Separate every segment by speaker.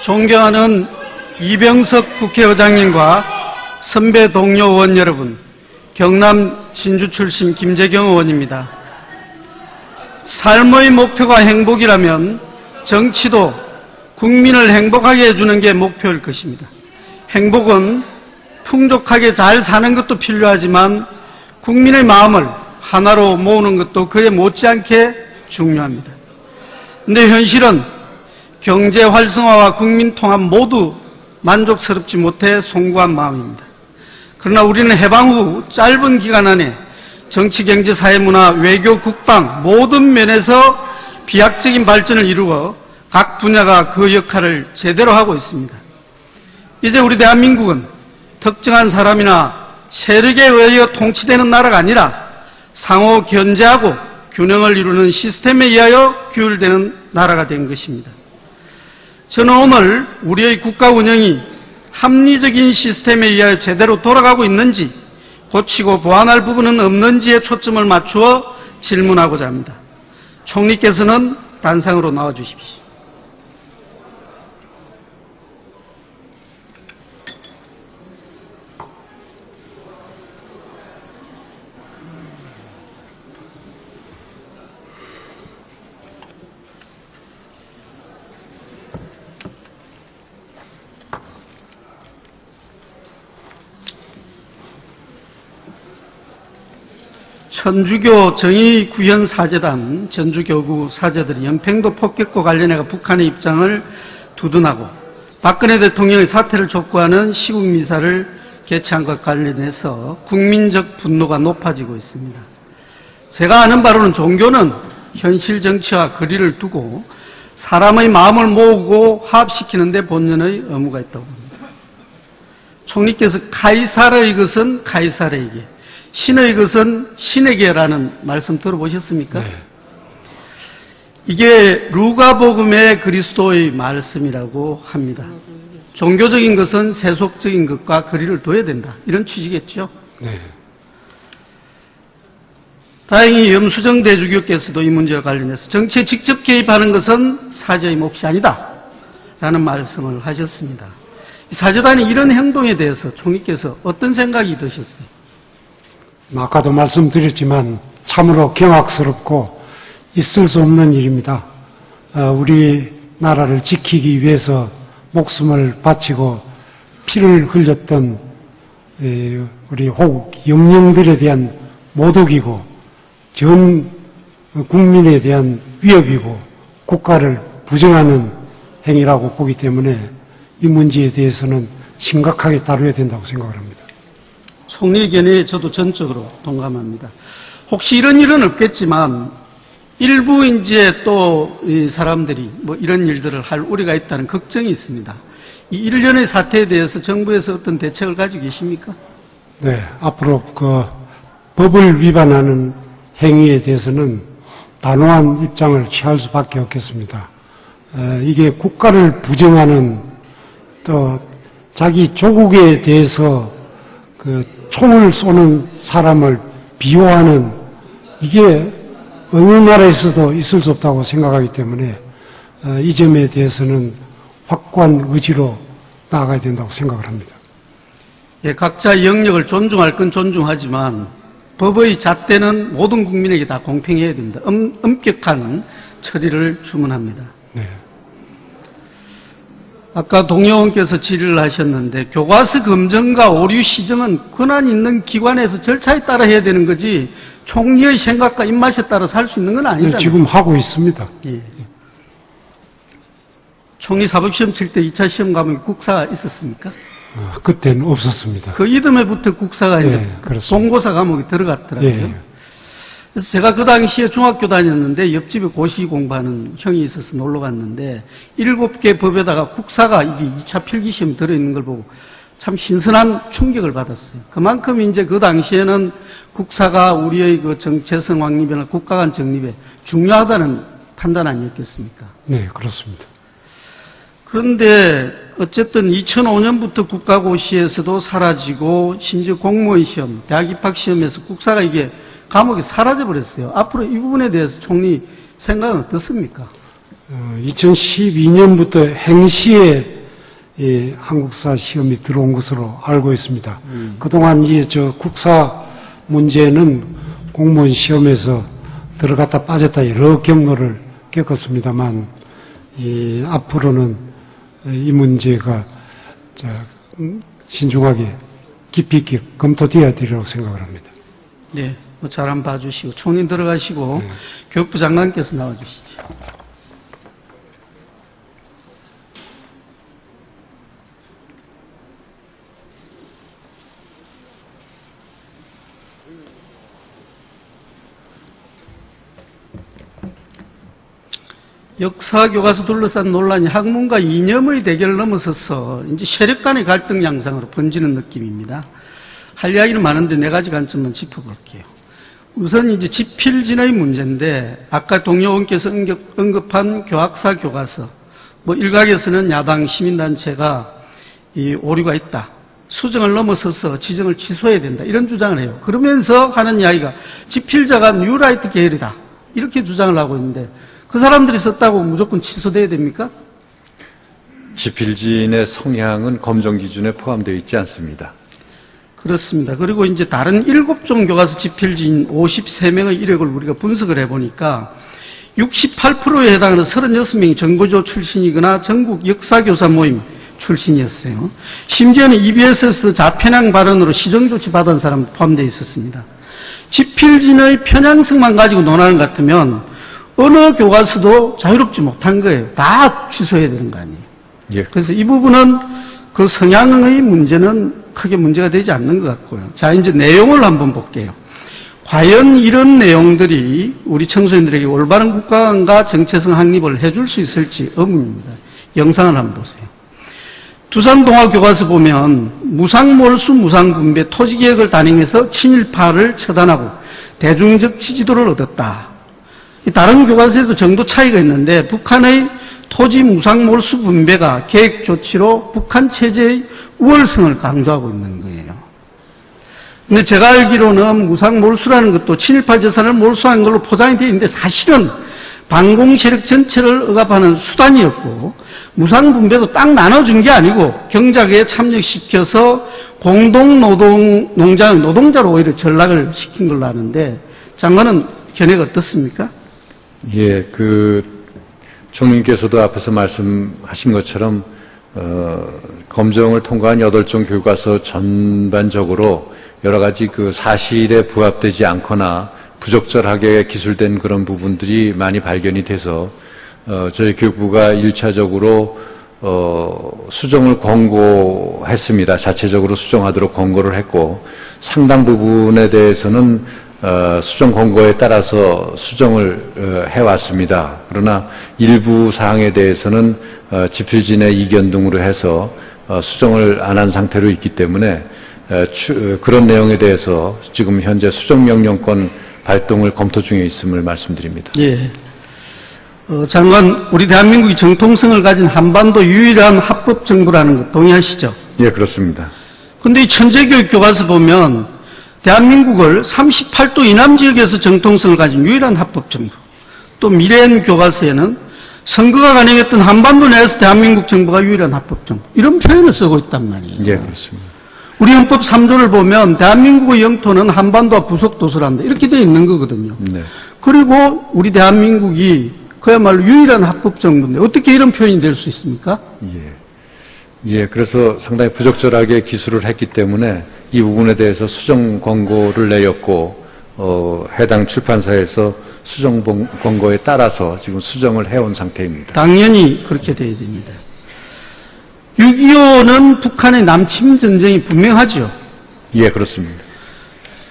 Speaker 1: 존경하는 이병석 국회의장님과 선배 동료 의원 여러분, 경남 진주 출신 김재경 의원입니다. 삶의 목표가 행복이라면 정치도 국민을 행복하게 해주는 게 목표일 것입니다. 행복은 풍족하게 잘 사는 것도 필요하지만 국민의 마음을 하나로 모으는 것도 그에 못지않게 중요합니다. 그런데 현실은 경제 활성화와 국민 통합 모두 만족스럽지 못해 송구한 마음입니다. 그러나 우리는 해방 후 짧은 기간 안에 정치, 경제, 사회, 문화, 외교, 국방 모든 면에서 비약적인 발전을 이루어 각 분야가 그 역할을 제대로 하고 있습니다. 이제 우리 대한민국은 특정한 사람이나 세력에 의하여 통치되는 나라가 아니라 상호 견제하고 균형을 이루는 시스템에 의하여 규율되는 나라가 된 것입니다. 저는 오늘 우리의 국가 운영이 합리적인 시스템에 의하여 제대로 돌아가고 있는지, 고치고 보완할 부분은 없는지에 초점을 맞추어 질문하고자 합니다. 총리께서는 단상으로 나와주십시오. 천주교 정의구현사재단 전주교구 사제들이 연평도 폭격과 관련해 북한의 입장을 두둔하고 박근혜 대통령의 사퇴를 촉구하는 시국미사를 개최한 것과 관련해서 국민적 분노가 높아지고 있습니다. 제가 아는 바로는 종교는 현실 정치와 거리를 두고 사람의 마음을 모으고 화합시키는 데 본연의 의무가 있다고 봅니다. 총리께서 카이사르의 것은 카이사르에게, 신의 것은 신에게라는 말씀 들어보셨습니까? 네. 이게 루가복음의 그리스도의 말씀이라고 합니다. 종교적인 것은 세속적인 것과 거리를 둬야 된다, 이런 취지겠죠. 네. 다행히 염수정 대주교께서도 이 문제와 관련해서 정치에 직접 개입하는 것은 사제의 몫이 아니다 라는 말씀을 하셨습니다. 사제단의 이런 행동에 대해서 총리께서 어떤 생각이 드셨어요?
Speaker 2: 아까도 말씀드렸지만 참으로 경악스럽고 있을 수 없는 일입니다. 우리나라를 지키기 위해서 목숨을 바치고 피를 흘렸던 우리 호국 영령들에 대한 모독이고 전 국민에 대한 위협이고 국가를 부정하는 행위라고 보기 때문에 이 문제에 대해서는 심각하게 다뤄야 된다고 생각을 합니다.
Speaker 1: 총리 의견에 저도 전적으로 동감합니다. 혹시 이런 일은 없겠지만 일부 이제 또 이 사람들이 뭐 이런 일들을 할 우려가 있다는 걱정이 있습니다. 이 일련의 사태에 대해서 정부에서 어떤 대책을 가지고 계십니까?
Speaker 2: 네, 앞으로 그 법을 위반하는 행위에 대해서는 단호한 입장을 취할 수밖에 없겠습니다. 이게 국가를 부정하는, 또 자기 조국에 대해서 그 총을 쏘는 사람을 비호하는, 이게 어느 나라에서도 있을 수 없다고 생각하기 때문에 이 점에 대해서는 확고한 의지로 나아가야 된다고 생각을 합니다.
Speaker 1: 예, 각자의 영역을 존중할 건 존중하지만 법의 잣대는 모든 국민에게 다 공평해야 됩니다. 엄격한 처리를 주문합니다.
Speaker 2: 네.
Speaker 1: 아까 동료원께서 질의를 하셨는데 교과서 검증과 오류 시정은 권한 있는 기관에서 절차에 따라 해야 되는 거지 총리의 생각과 입맛에 따라서 할 수 있는 건 아니잖아요.
Speaker 2: 네, 지금 하고 있습니다.
Speaker 1: 예. 총리 사법시험 칠 때 2차 시험 가면 국사 있었습니까?
Speaker 2: 그때는 없었습니다.
Speaker 1: 그 이듬해부터 국사가 이제 송고사 과목이 들어갔더라고요. 예. 그래서 제가 그 당시에 중학교 다녔는데 옆집에 고시 공부하는 형이 있어서 놀러 갔는데 7개 법에다가 국사가 이게 2차 필기시험 들어있는 걸 보고 참 신선한 충격을 받았어요. 그만큼 이제 그 당시에는 국사가 우리의 그 정체성 확립이나 국가 간 정립에 중요하다는 판단 아니었겠습니까?
Speaker 2: 네, 그렇습니다.
Speaker 1: 그런데 어쨌든 2005년부터 국가고시에서도 사라지고 심지어 공무원 시험, 대학 입학 시험에서 국사가 이게 과목이 사라져버렸어요. 앞으로 이 부분에 대해서 총리 생각은 어떻습니까?
Speaker 2: 2012년부터 행시에 이 한국사 시험이 들어온 것으로 알고 있습니다. 그동안 이 국사 문제는 공무원 시험에서 들어갔다 빠졌다 여러 경로를 겪었습니다만 앞으로는 이 문제가 신중하게 깊이 있게 검토되어야 되리라고 생각을 합니다.
Speaker 1: 네, 잘 한번 봐주시고 총리 들어가시고
Speaker 2: 네.
Speaker 1: 교육부 장관께서 나와주시죠. 역사 교과서 둘러싼 논란이 학문과 이념의 대결을 넘어서서 이제 세력 간의 갈등 양상으로 번지는 느낌입니다. 할 이야기는 많은데 네 가지 관점만 짚어볼게요. 우선 이제 지필진의 문제인데 아까 동료 의원께서 언급한 교학사 교과서, 일각에서는 야당 시민단체가 이 오류가 있다. 수정을 넘어서서 지정을 취소해야 된다. 이런 주장을 해요. 그러면서 하는 이야기가 지필자가 뉴라이트 계열이다. 이렇게 주장을 하고 있는데 그 사람들이 썼다고 무조건 취소돼야 됩니까?
Speaker 3: 지필진의 성향은 검정 기준에 포함되어 있지 않습니다.
Speaker 1: 그렇습니다. 그리고 이제 다른 7종 교과서 지필진 53명의 이력을 우리가 분석을 해보니까 68%에 해당하는 36명이 정보조 출신이거나 전국 역사교사 모임 출신이었어요. 심지어는 EBS에서 자편향 발언으로 시정조치 받은 사람도 포함되어 있었습니다. 지필진의 편향성만 가지고 논하는 것 같으면 어느 교과서도 자유롭지 못한 거예요. 다 취소해야 되는 거 아니에요.
Speaker 3: 예.
Speaker 1: 그래서 이 부분은 그 성향의 문제는 크게 문제가 되지 않는 것 같고요. 자, 이제 내용을 한번 볼게요. 과연 이런 내용들이 우리 청소년들에게 올바른 국가관과 정체성 확립을 해줄 수 있을지 의문입니다. 영상을 한번 보세요. 두산동화교과서 보면 무상몰수 무상분배 토지개혁을 단행해서 친일파를 처단하고 대중적 지지도를 얻었다. 다른 교과서에도 정도 차이가 있는데 북한의 토지 무상몰수 분배가 계획 조치로 북한 체제의 우월성을 강조하고 있는 거예요. 근데 제가 알기로는 무상몰수라는 것도 친일파 재산을 몰수한 걸로 포장이 되어 있는데 사실은 반공 세력 전체를 억압하는 수단이었고 무상분배도 딱 나눠준 게 아니고 경작에 참여시켜서 공동노동 농장 노동자로 오히려 전락을 시킨 걸로 아는데 장관은 견해가 어떻습니까?
Speaker 3: 예, 총리님께서도 앞에서 말씀하신 것처럼 검정을 통과한 8종 교과서 전반적으로 여러 가지 사실에 부합되지 않거나 부적절하게 기술된 그런 부분들이 많이 발견이 돼서 저희 교육부가 1차적으로 수정을 권고했습니다. 자체적으로 수정하도록 권고를 했고 상당 부분에 대해서는 수정 권고에 따라서 수정을 해왔습니다. 그러나 일부 사항에 대해서는 지필진의 이견 등으로 해서 수정을 안 한 상태로 있기 때문에 그런 내용에 대해서 지금 현재 수정명령권 발동을 검토 중에 있음을 말씀드립니다.
Speaker 1: 예. 장관, 우리 대한민국이 정통성을 가진 한반도 유일한 합법 정부라는 것 동의하시죠?
Speaker 3: 예, 그렇습니다.
Speaker 1: 근데 이 천재교육 교과서 보면 대한민국을 38도 이남 지역에서 정통성을 가진 유일한 합법 정부, 또 미래엔 교과서에는 선거가 가능했던 한반도 내에서 대한민국 정부가 유일한 합법 정부, 이런 표현을 쓰고 있단 말이에요.
Speaker 3: 예, 그렇습니다.
Speaker 1: 우리 헌법 3조를 보면 대한민국의 영토는 한반도와 부속도서란다, 이렇게 되어 있는 거거든요.
Speaker 3: 네.
Speaker 1: 그리고 우리 대한민국이 그야말로 유일한 합법 정부인데 어떻게 이런 표현이 될 수 있습니까?
Speaker 3: 예, 그래서 상당히 부적절하게 기술을 했기 때문에 이 부분에 대해서 수정 권고를 내렸고, 해당 출판사에서 수정 권고에 따라서 지금 수정을 해온 상태입니다.
Speaker 1: 당연히 그렇게 돼야 됩니다. 6.25는 북한의 남침 전쟁이 분명하죠.
Speaker 3: 예, 그렇습니다.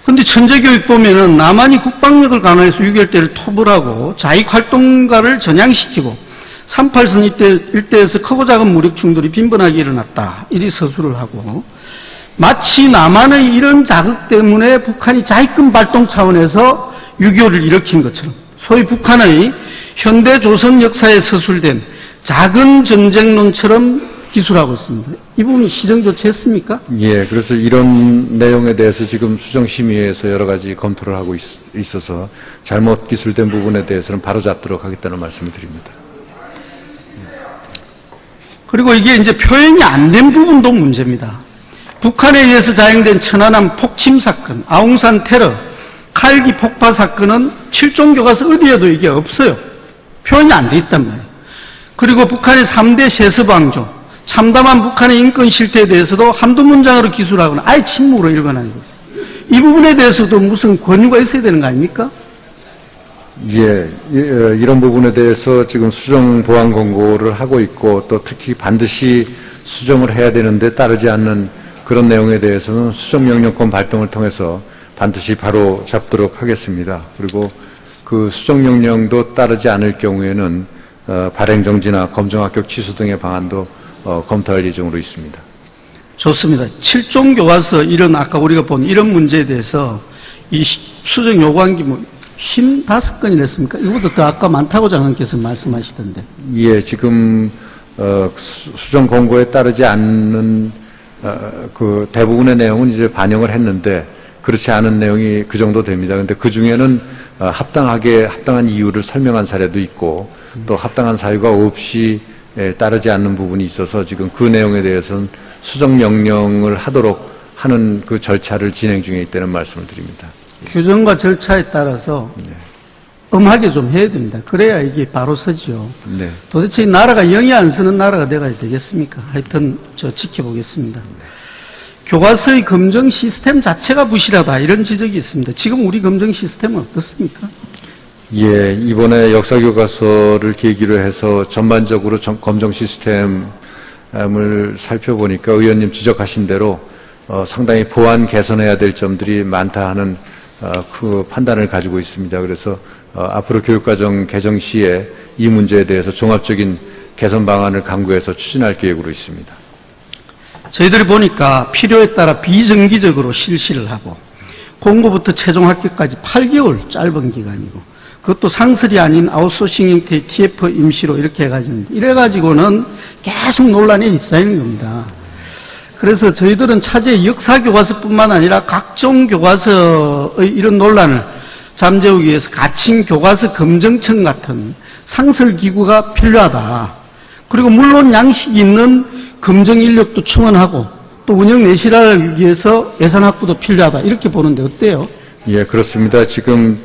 Speaker 1: 근데 천재교육 보면은 남한이 국방력을 강화해서 6.25 때를 토벌하고 자익활동가를 전향시키고 38선 일대에서 크고 작은 무력 충돌이 빈번하게 일어났다, 이리 서술을 하고 마치 남한의 이런 자극 때문에 북한이 자익금 발동 차원에서 6.25를 일으킨 것처럼 소위 북한의 현대 조선 역사에 서술된 작은 전쟁론처럼 기술하고 있습니다. 이 부분이 시정조치했습니까?
Speaker 3: 예, 그래서 이런 내용에 대해서 지금 수정심의회에서 여러 가지 검토를 하고 있어서 잘못 기술된 부분에 대해서는 바로잡도록 하겠다는 말씀을 드립니다.
Speaker 1: 그리고 이게 이제 표현이 안 된 부분도 문제입니다. 북한에 의해서 자행된 천안함 폭침 사건, 아웅산 테러, 칼기 폭파 사건은 7종 교과서 어디에도 이게 없어요. 표현이 안 돼 있단 말이에요. 그리고 북한의 3대 세습왕조, 참담한 북한의 인권 실태에 대해서도 한두 문장으로 기술하거나 아예 침묵으로 읽어내는 거죠. 이 부분에 대해서도 무슨 권유가 있어야 되는 거 아닙니까?
Speaker 3: 예, 이런 부분에 대해서 지금 수정 보완 권고를 하고 있고 또 특히 반드시 수정을 해야 되는데 따르지 않는 그런 내용에 대해서는 수정명령권 발동을 통해서 반드시 바로 잡도록 하겠습니다. 그리고 그 수정명령도 따르지 않을 경우에는 발행정지나 검정합격 취소 등의 방안도 검토할 예정으로 있습니다.
Speaker 1: 좋습니다. 7종 교과서 이런 아까 우리가 본 이런 문제에 대해서 이 수정 요구한 게 55건이 냈습니까? 이거보다 더 아까 많다고 장관께서 말씀하시던데.
Speaker 3: 예, 지금 수정 권고에 따르지 않는 그 대부분의 내용은 이제 반영을 했는데 그렇지 않은 내용이 그 정도 됩니다. 그런데 그 중에는 합당한 이유를 설명한 사례도 있고 또 합당한 사유가 없이 따르지 않는 부분이 있어서 지금 그 내용에 대해서는 수정 명령을 하도록 하는 그 절차를 진행 중에 있다는 말씀을 드립니다.
Speaker 1: 규정과 절차에 따라서
Speaker 3: 네.
Speaker 1: 엄하게 좀 해야 됩니다. 그래야 이게 바로 서죠.
Speaker 3: 네.
Speaker 1: 도대체 이 나라가 영이 안 쓰는 나라가 돼가야 되겠습니까? 하여튼 저 지켜보겠습니다. 교과서의 검정 시스템 자체가 부실하다 이런 지적이 있습니다. 지금 우리 검정 시스템은 어떻습니까?
Speaker 3: 예, 이번에 역사교과서를 계기로 해서 전반적으로 검정 시스템을 살펴보니까 의원님 지적하신 대로 상당히 보완 개선해야 될 점들이 많다 하는 그 판단을 가지고 있습니다. 그래서 앞으로 교육과정 개정 시에 이 문제에 대해서 종합적인 개선 방안을 강구해서 추진할 계획으로 있습니다.
Speaker 1: 저희들이 보니까 필요에 따라 비정기적으로 실시를 하고 공고부터 최종 합격까지 8개월 짧은 기간이고 그것도 상설이 아닌 아웃소싱 형태의 TF 임시로 이렇게 해가지고 이래가지고는 계속 논란에 휩싸이는 겁니다. 그래서 저희들은 차제의 역사교과서뿐만 아니라 각종 교과서의 이런 논란을 잠재우기 위해서 가칭 교과서 검정청 같은 상설기구가 필요하다. 그리고 물론 양식이 있는 검정 인력도 충원하고 또 운영 내실화를 위해서 예산 확보도 필요하다. 이렇게 보는데 어때요?
Speaker 3: 예, 그렇습니다. 지금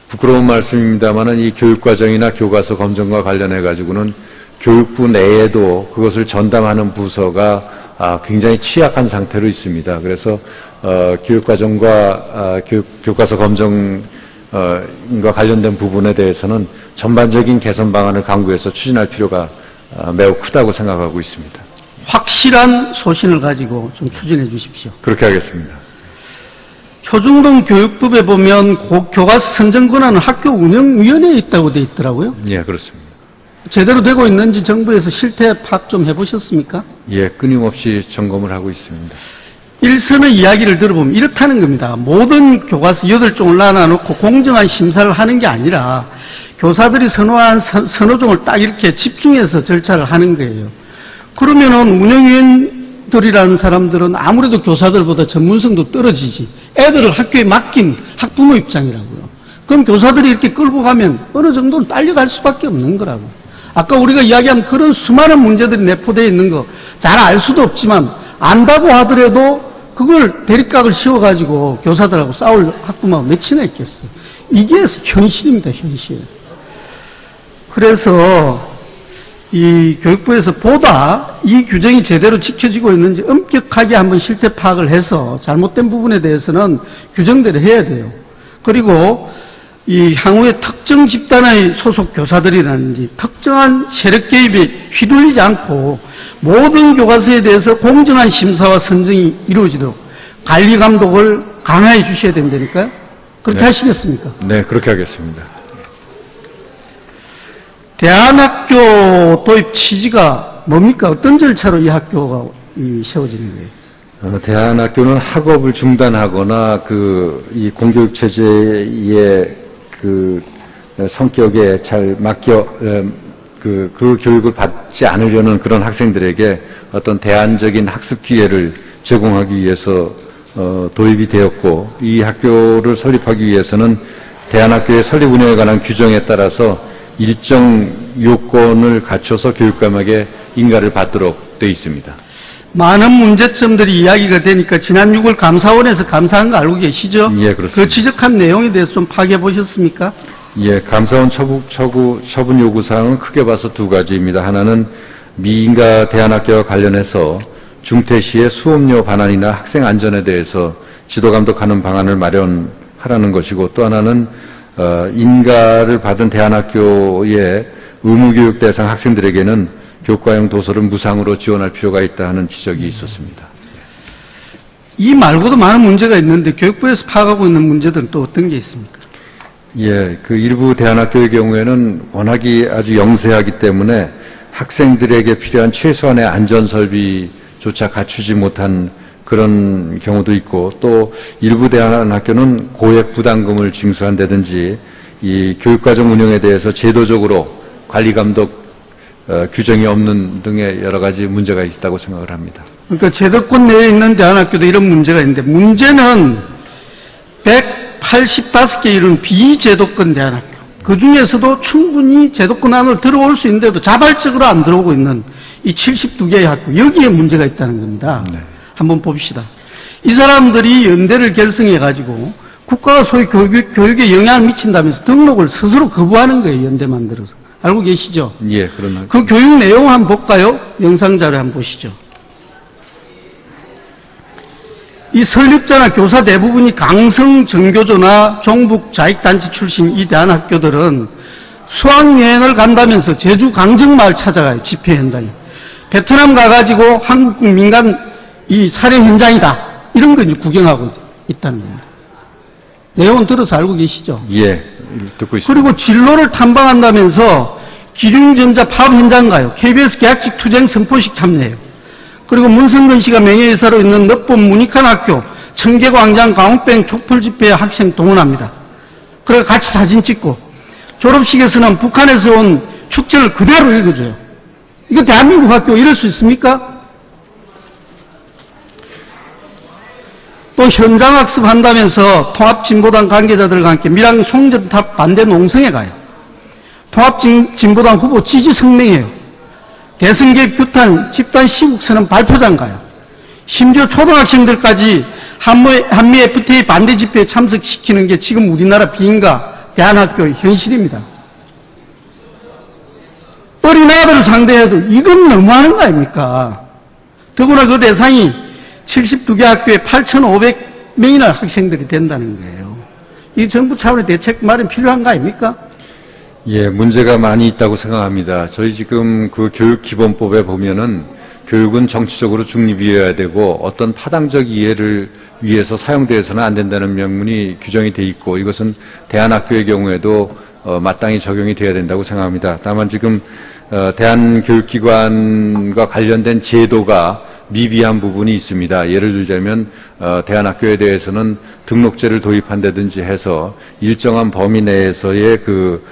Speaker 3: 부끄러운 말씀입니다만은 이 교육과정이나 교과서 검정과 관련해 가지고는 교육부 내에도 그것을 전담하는 부서가 굉장히 취약한 상태로 있습니다. 그래서 교육과정과 교과서 검정과 관련된 부분에 대해서는 전반적인 개선 방안을 강구해서 추진할 필요가 매우 크다고 생각하고 있습니다.
Speaker 1: 확실한 소신을 가지고 좀 추진해 주십시오.
Speaker 3: 그렇게 하겠습니다.
Speaker 1: 초중등 교육법에 보면 교과서 선정 권한은 학교 운영위원회에 있다고 돼 있더라고요.
Speaker 3: 예, 그렇습니다.
Speaker 1: 제대로 되고 있는지 정부에서 실태 파악 좀 해보셨습니까?
Speaker 3: 예, 끊임없이 점검을 하고 있습니다.
Speaker 1: 일선의 이야기를 들어보면 이렇다는 겁니다. 모든 교과서 8종을 나눠놓고 공정한 심사를 하는 게 아니라 교사들이 선호한 선호종을 딱 이렇게 집중해서 절차를 하는 거예요. 그러면은 운영위원들이라는 사람들은 아무래도 교사들보다 전문성도 떨어지지. 애들을 학교에 맡긴 학부모 입장이라고요. 그럼 교사들이 이렇게 끌고 가면 어느 정도는 딸려갈 수밖에 없는 거라고. 아까 우리가 이야기한 그런 수많은 문제들이 내포되어 있는 거 잘 알 수도 없지만 안다고 하더라도 그걸 대립각을 씌워가지고 교사들하고 싸울 학부모가 몇이나 있겠어요. 이게 현실입니다, 현실. 그래서 이 교육부에서 보다 이 규정이 제대로 지켜지고 있는지 엄격하게 한번 실태 파악을 해서 잘못된 부분에 대해서는 규정대로 해야 돼요. 그리고 이 향후에 특정 집단의 소속 교사들이라든지 특정한 세력 개입에 휘둘리지 않고 모든 교과서에 대해서 공정한 심사와 선정이 이루어지도록 관리 감독을 강화해 주셔야 된다니까요. 그렇게
Speaker 3: 네.
Speaker 1: 하시겠습니까?
Speaker 3: 네, 그렇게 하겠습니다.
Speaker 1: 대안학교 도입 취지가 뭡니까? 어떤 절차로 이 학교가 세워지는 거예요?
Speaker 3: 대안학교는 학업을 중단하거나 이 공교육 체제의 성격에 잘 그 교육을 받지 않으려는 그런 학생들에게 어떤 대안적인 학습 기회를 제공하기 위해서 도입이 되었고, 이 학교를 설립하기 위해서는 대안학교의 설립 운영에 관한 규정에 따라서 일정 요건을 갖춰서 교육감에게 인가를 받도록 되어 있습니다.
Speaker 1: 많은 문제점들이 이야기가 되니까 지난 6월 감사원에서 감사한 거 알고 계시죠?
Speaker 3: 예, 그렇습니다.
Speaker 1: 그 지적한 내용에 대해서 좀 파악해 보셨습니까?
Speaker 3: 예, 감사원 처분 요구사항은 크게 봐서 두 가지입니다. 하나는 미인가 대안학교와 관련해서 중퇴시에 수업료 반환이나 학생 안전에 대해서 지도 감독하는 방안을 마련하라는 것이고, 또 하나는 인가를 받은 대안학교의 의무교육 대상 학생들에게는 교과형 도서를 무상으로 지원할 필요가 있다 하는 지적이 있었습니다.
Speaker 1: 이 말고도 많은 문제가 있는데 교육부에서 파악하고 있는 문제들은 또 어떤 게 있습니까?
Speaker 3: 예, 그 일부 대안학교의 경우에는 워낙이 아주 영세하기 때문에 학생들에게 필요한 최소한의 안전설비조차 갖추지 못한 그런 경우도 있고, 또 일부 대안학교는 고액 부담금을 징수한다든지 이 교육과정 운영에 대해서 제도적으로 관리감독 규정이 없는 등의 여러 가지 문제가 있다고 생각을 합니다.
Speaker 1: 그러니까 제도권 내에 있는 대안학교도 이런 문제가 있는데, 문제는 185개 이런 비제도권 대안학교, 그 중에서도 충분히 제도권 안으로 들어올 수 있는데도 자발적으로 안 들어오고 있는 이 72개의 학교, 여기에 문제가 있다는 겁니다.
Speaker 3: 네.
Speaker 1: 한번 봅시다. 이 사람들이 연대를 결성해가지고 국가가 소위 교육에 영향을 미친다면서 등록을 스스로 거부하는 거예요. 연대 만들어서. 알고 계시죠?
Speaker 3: 예, 그런
Speaker 1: 그 교육 내용 한번 볼까요? 영상자료 한번 보시죠. 이 설립자나 교사 대부분이 강성 정교조나 종북 자익단체 출신 이 대안학교들은 수학여행을 간다면서 제주 강정마을 찾아가요. 집회 현장에. 베트남 가가지고 한국 민간 이 살인 현장이다, 이런 거 이제 구경하고 있다는 겁니다. 내용은 들어서 알고 계시죠?
Speaker 3: 예, 듣고 있습니다.
Speaker 1: 그리고 진로를 탐방한다면서 기륭전자 파업 현장 가요. KBS 계약직 투쟁 선포식 참여해요. 그리고 문성근 씨가 명예의사로 있는 넉본 문익환 학교 청계광장 강옥병 촛불 집회에 학생 동원합니다. 그래서 같이 사진 찍고, 졸업식에서는 북한에서 온 축제를 그대로 읽어줘요. 이거 대한민국 학교 이럴 수 있습니까? 또 현장학습 한다면서 통합진보당 관계자들과 함께 밀양 송전탑 반대 농성에 가요. 통합진보당 후보 지지 성명해요. 대승계 규탄 집단 시국선언 발표장 가요. 심지어 초등학생들까지 한미 FTA 반대 집회에 참석시키는 게 지금 우리나라 비인가 대안학교의 현실입니다. 어린아이들을 상대해도 이건 너무하는 거 아닙니까? 더구나 그 대상이 72개 학교에 8,500명이나 학생들이 된다는 거예요. 이 정부 차원의 대책 마련 필요한 거 아닙니까?
Speaker 3: 예, 문제가 많이 있다고 생각합니다. 저희 지금 그 교육기본법에 보면은 교육은 정치적으로 중립이어야 되고 어떤 파당적 이해를 위해서 사용되어서는 안 된다는 명문이 규정이 돼 있고, 이것은 대안학교의 경우에도 마땅히 적용이 돼야 된다고 생각합니다. 다만 지금 대한교육기관과 관련된 제도가 미비한 부분이 있습니다. 예를 들자면 대안학교에 대해서는 등록제를 도입한다든지 해서 일정한 범위 내에서의 그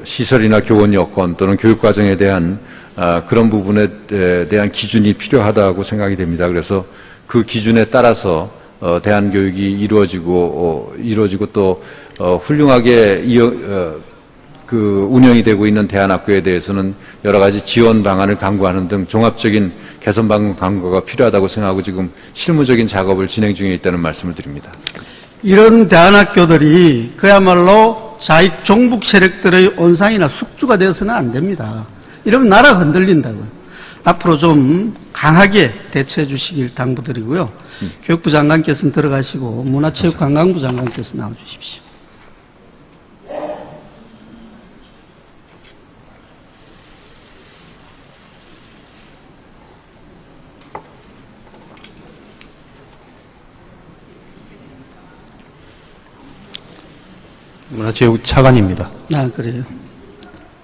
Speaker 3: 시설이나 교원 여건 또는 교육과정에 대한 그런 부분에 대한 기준이 필요하다고 생각이 됩니다. 그래서 그 기준에 따라서 대안교육이 이루어지고 또 훌륭하게 그 운영이 되고 있는 대안학교에 대해서는 여러 가지 지원 방안을 강구하는 등 종합적인 개선 방안 강구가 필요하다고 생각하고 지금 실무적인 작업을 진행 중에 있다는 말씀을 드립니다.
Speaker 1: 이런 대안학교들이 그야말로 자익 종북 세력들의 온상이나 숙주가 되어서는 안 됩니다. 이러면 나라가 흔들린다고요. 앞으로 좀 강하게 대처해 주시길 당부드리고요. 교육부 장관께서는 들어가시고 문화체육관광부 장관께서 나와주십시오.
Speaker 4: 문화체육 차관입니다.
Speaker 1: 아, 그래요.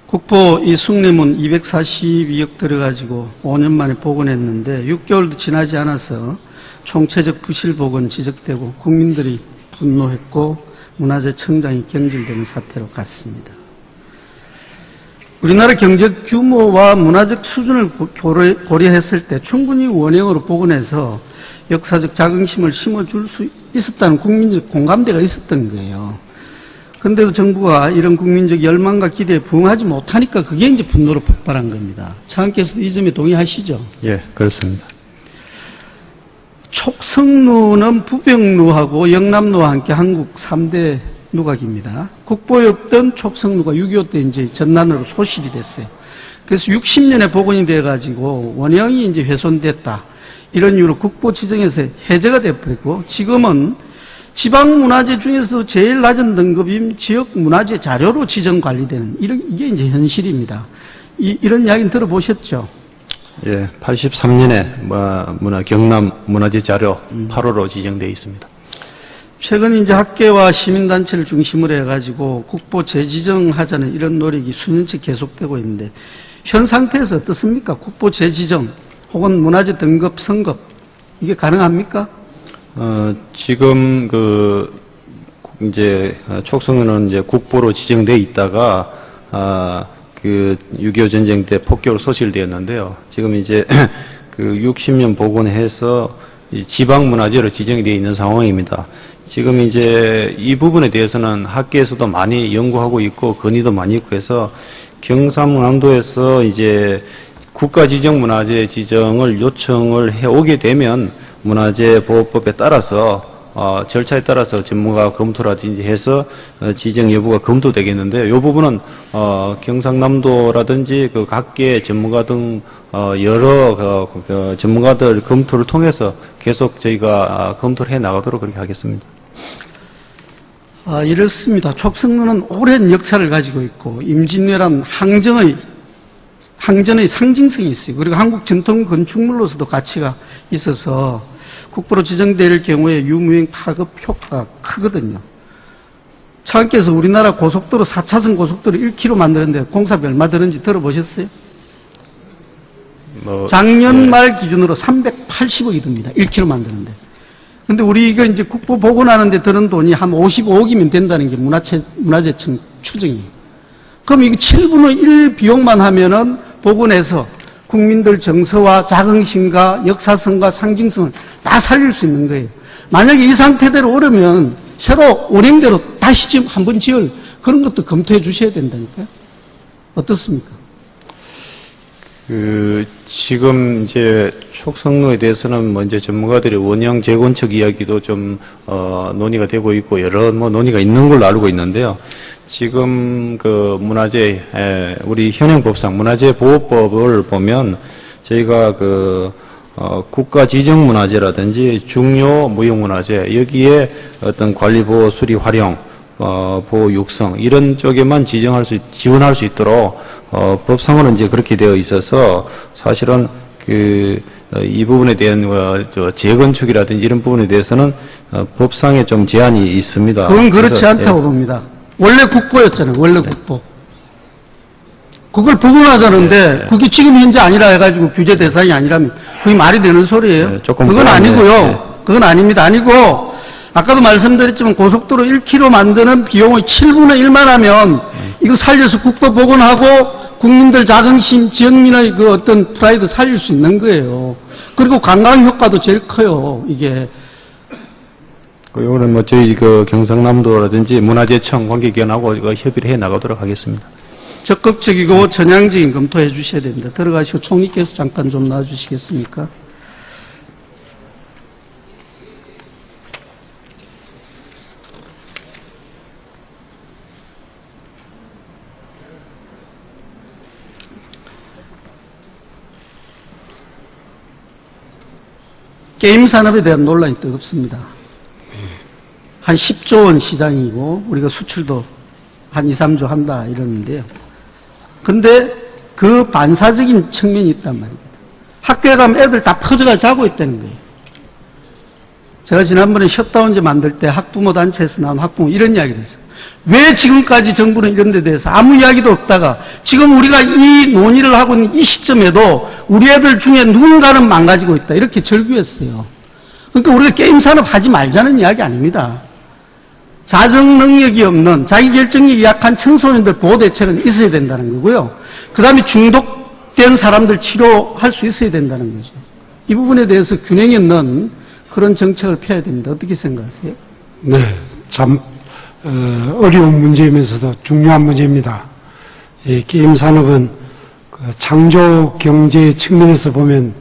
Speaker 1: 국보 이 숭례문 242억 들어가지고 5년 만에 복원했는데 6개월도 지나지 않아서 총체적 부실 복원 지적되고 국민들이 분노했고 문화재 청장이 경질되는 사태로 갔습니다. 우리나라 경제적 규모와 문화적 수준을 고려했을 때 충분히 원형으로 복원해서 역사적 자긍심을 심어줄 수 있었다는 국민적 공감대가 있었던 거예요. 근데도 정부가 이런 국민적 열망과 기대에 부응하지 못하니까 그게 이제 분노로 폭발한 겁니다. 차관께서도 이 점에 동의하시죠?
Speaker 4: 예, 그렇습니다.
Speaker 1: 촉성루는 부병루하고 영남루와 함께 한국 3대 누각입니다. 국보였던 촉성루가 6.25 때 이제 전난으로 소실이 됐어요. 그래서 60년에 복원이 돼가지고 원형이 이제 훼손됐다. 이런 이유로 국보 지정에서 해제가 돼버리고 지금은 지방문화재 중에서도 제일 낮은 등급인 지역문화재 자료로 지정 관리되는 이게 이제 현실입니다. 이런 이야기는 들어보셨죠?
Speaker 4: 예, 83년에 경남 문화재 자료 8호로 지정되어 있습니다.
Speaker 1: 최근 이제 학계와 시민단체를 중심으로 해가지고 국보 재지정하자는 이런 노력이 수년째 계속되고 있는데 현 상태에서 어떻습니까? 국보 재지정 혹은 문화재 등급 선급 이게 가능합니까?
Speaker 4: 지금 이제 촉성루는 이제 국보로 지정돼 있다가 6.25 전쟁 때 폭격으로 소실되었는데요. 지금 이제 60년 복원해서 지방 문화재로 지정이 되어 있는 상황입니다. 지금 이제 이 부분에 대해서는 학계에서도 많이 연구하고 있고 건의도 많이 있고 해서 경상남도에서 이제 국가지정문화재 지정을 요청을 해오게 되면 문화재보호법에 따라서 절차에 따라서 전문가 검토라든지 해서 지정 여부가 검토되겠는데요. 이 부분은 경상남도라든지 각계 전문가 등 여러 전문가들 검토를 통해서 계속 저희가 검토를 해 나가도록 그렇게 하겠습니다.
Speaker 1: 이렇습니다. 촉성루는 오랜 역사를 가지고 있고 임진왜란 항전의 상징성이 있어요. 그리고 한국 전통 건축물로서도 가치가 있어서 국보로 지정될 경우에 유무형 파급 효과가 크거든요. 차관께서 우리나라 고속도로 4차선 고속도로 1km 만드는데 공사비 얼마 드는지 들어보셨어요? 작년 말 기준으로 380억이 듭니다. 1km 만드는데. 근데 우리 이거 이제 국보 복원하는데 드는 돈이 한 55억이면 된다는 게 문화재청 추정이에요. 그럼 이거 7분의 1 비용만 하면은 복원해서 국민들 정서와 자긍심과 역사성과 상징성을 다 살릴 수 있는 거예요. 만약에 이 상태대로 오르면 새로 원행대로 다시 지금 한번 지을 그런 것도 검토해 주셔야 된다니까요. 어떻습니까?
Speaker 4: 지금 이제 촉성루에 대해서는 이제 전문가들의 원형 재건축 이야기도 좀 논의가 되고 있고 여러 논의가 있는 걸로 알고 있는데요. 지금 문화재 우리 현행법상 문화재보호법을 보면 저희가 국가지정문화재라든지 중요 무형문화재 여기에 어떤 관리 보호 수리 활용 보호 육성 이런 쪽에만 지원할 수 있도록 법상으로 이제 그렇게 되어 있어서 사실은 이 부분에 대한 재건축이라든지 이런 부분에 대해서는 법상에 좀 제한이 있습니다.
Speaker 1: 그건 그렇지 않다고 봅니다. 원래 국보였잖아요. 원래 국보. 그걸 복원하자는데 그게 지금 현재 아니라 해가지고 규제 대상이 아니라면 그게 말이 되는 소리예요? 그건 아니고요. 그건 아닙니다. 아니고 아까도 말씀드렸지만 고속도로 1km 만드는 비용의 7분의 1만 하면 이거 살려서 국보 복원하고 국민들 자긍심, 지역민의 어떤 프라이드 살릴 수 있는 거예요. 그리고 관광 효과도 제일 커요. 이게.
Speaker 4: 이거는 저희 경상남도라든지 문화재청 관계기관하고 협의를 해 나가도록 하겠습니다.
Speaker 1: 적극적이고 전향적인 검토해 주셔야 됩니다. 들어가시고 총리께서 잠깐 좀 나와주시겠습니까? 게임 산업에 대한 논란이 뜨겁습니다. 한 10조 원 시장이고 우리가 수출도 한 2, 3조 한다 이러는데요. 근데 그 반사적인 측면이 있단 말입니다. 학교에 가면 애들 다 퍼져가 자고 있다는 거예요. 제가 지난번에 셧다운제 만들 때 학부모 단체에서 나온 학부모 이런 이야기를 했어요. 왜 지금까지 정부는 이런 데 대해서 아무 이야기도 없다가 지금 우리가 이 논의를 하고 있는 이 시점에도 우리 애들 중에 누군가는 망가지고 있다. 이렇게 절규했어요. 그러니까 우리가 게임 산업 하지 말자는 이야기 아닙니다. 자정 능력이 없는 자기결정력이 약한 청소년들 보호 대책은 있어야 된다는 거고요. 그 다음에 중독된 사람들 치료할 수 있어야 된다는 거죠. 이 부분에 대해서 균형 있는 그런 정책을 펴야 됩니다. 어떻게 생각하세요?
Speaker 2: 네, 참 어려운 문제이면서도 중요한 문제입니다. 이 게임 산업은 그 창조 경제 측면에서 보면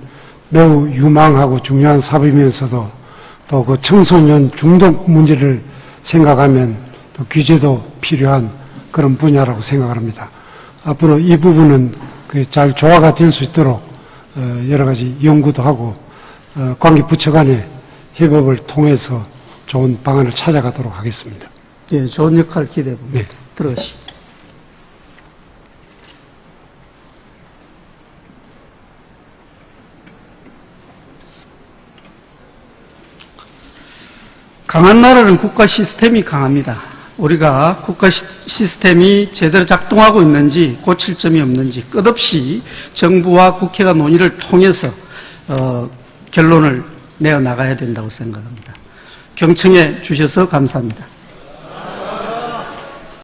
Speaker 2: 매우 유망하고 중요한 사업이면서도 또 그 청소년 중독 문제를 생각하면 또 규제도 필요한 그런 분야라고 생각을 합니다. 앞으로 이 부분은 잘 조화가 될 수 있도록 여러 가지 연구도 하고 관계 부처 간의 협업을 통해서 좋은 방안을 찾아가도록 하겠습니다.
Speaker 1: 예, 좋은 역할 기대해 봅니다.
Speaker 2: 네.
Speaker 1: 들어가시죠. 강한 나라는 국가 시스템이 강합니다. 우리가 국가 시스템이 제대로 작동하고 있는지, 고칠 점이 없는지 끝없이 정부와 국회가 논의를 통해서 결론을 내어 나가야 된다고 생각합니다. 경청해 주셔서 감사합니다.